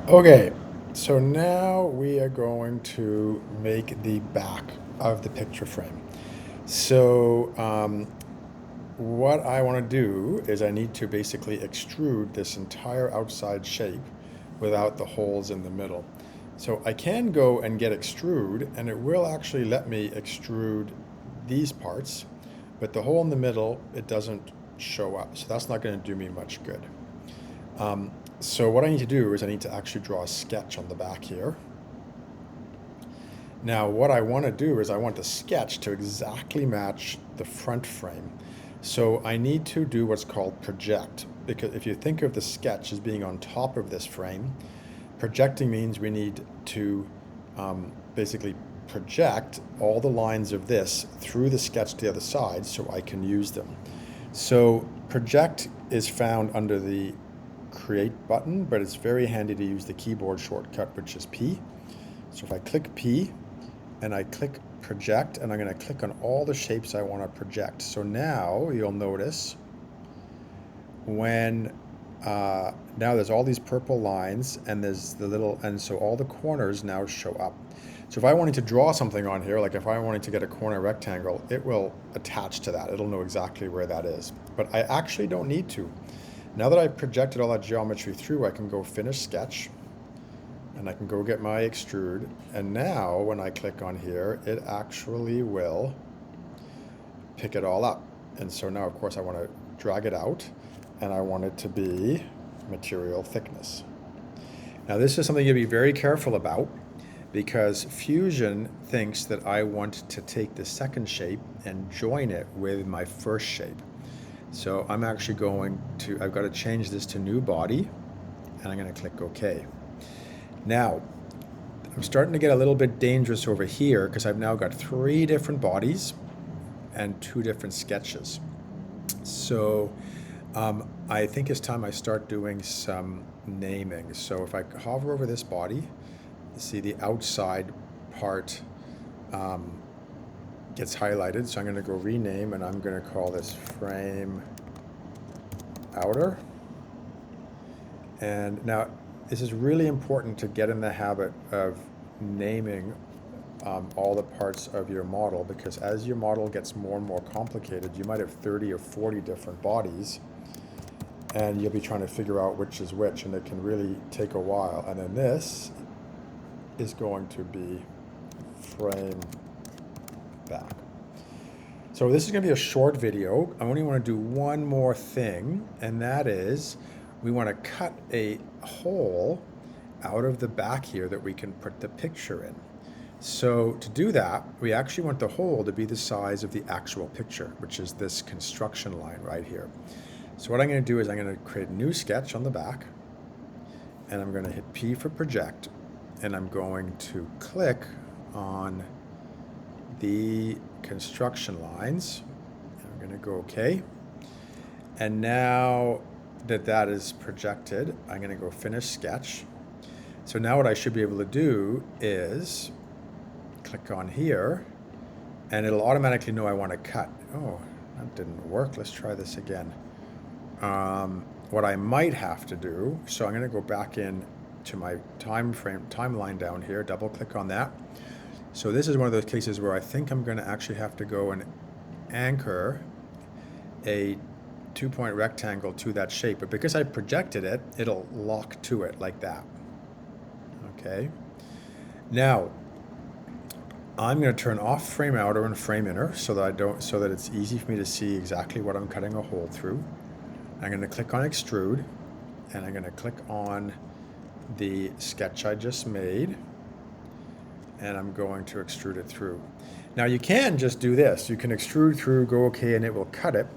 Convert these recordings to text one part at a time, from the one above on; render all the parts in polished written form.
Okay, so now we are going to make the back of the picture frame. So what I want to do is I need to basically extrude this entire outside shape without the holes in the middle. So I can go and get extrude, and it will actually let me extrude these parts, but the hole in the middle, it doesn't show up. So that's not going to do me much good. So what I need to do is I need to actually draw a sketch on the back here. Now what I want to do is I want the sketch to exactly match the front frame. So I need to do what's called project, because if you think of the sketch as being on top of this frame, projecting means we need to basically project all the lines of this through the sketch to the other side so I can use them. So project is found under the create button, but it's very handy to use the keyboard shortcut, which is P. So if I click P and I click project, and I'm going to click on all the shapes I want to project. So now you'll notice when now there's all these purple lines, and there's the little, and so all the corners now show up. So if I wanted to draw something on here, like if I wanted to get a corner rectangle, it will attach to that. It'll know exactly where that is. But I actually don't need to. Now that I've projected all that geometry through, I can go finish sketch, and I can go get my extrude. And now when I click on here, it actually will pick it all up. And so now, of course, I want to drag it out, and I want it to be material thickness. Now this is something you'll be very careful about, because Fusion thinks that I want to take the second shape and join it with my first shape. So I'm actually I've got to change this to new body, and I'm going to click OK. Now, I'm starting to get a little bit dangerous over here because I've now got 3 different bodies and 2 different sketches. So I think it's time I start doing some naming. So if I hover over this body, you see the outside part gets highlighted. So I'm going to go rename, and I'm going to call this frame outer. And now this is really important to get in the habit of naming all the parts of your model, because as your model gets more and more complicated, you might have 30 or 40 different bodies, and you'll be trying to figure out which is which, and it can really take a while. And then this is going to be frame back. So this is going to be a short video. I only want to do one more thing, and that is we want to cut a hole out of the back here that we can put the picture in. So to do that, we actually want the hole to be the size of the actual picture, which is this construction line right here. So what I'm going to do is I'm going to create a new sketch on the back, and I'm going to hit P for project, and I'm going to click on the construction lines. I'm going to go OK. And now that that is projected, I'm going to go finish sketch. So now what I should be able to do is click on here, and it'll automatically know I want to cut. Oh, that didn't work. Let's try this again. What I might have to do, so I'm going to go back in to my timeline down here, double click on that. So this is one of those cases where I think I'm going to actually have to go and anchor a 2-point rectangle to that shape, but because I projected it, it'll lock to it like that. Okay. Now I'm going to turn off frame outer and frame inner so that it's easy for me to see exactly what I'm cutting a hole through. I'm going to click on extrude, and I'm going to click on the sketch I just made, and I'm going to extrude it through. Now you can just do this. You can extrude through, go OK, and it will cut it.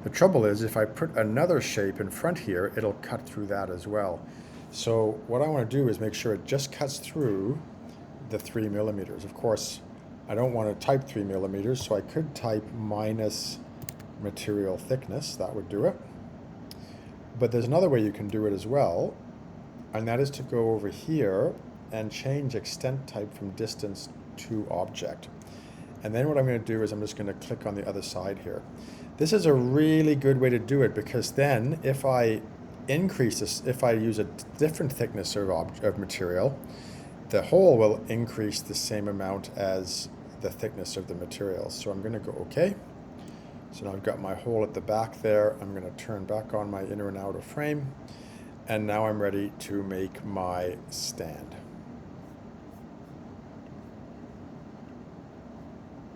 The trouble is if I put another shape in front here, it'll cut through that as well. So what I want to do is make sure it just cuts through the 3 millimeters. Of course, I don't want to type 3 millimeters, so I could type minus material thickness. That would do it. But there's another way you can do it as well, and that is to go over here and change extent type from distance to object. And then what I'm going to do is I'm just going to click on the other side here. This is a really good way to do it, because then if I increase this, if I use a different thickness of material, the hole will increase the same amount as the thickness of the material. So I'm going to go OK. So now I've got my hole at the back there. I'm going to turn back on my inner and outer frame. And now I'm ready to make my stand.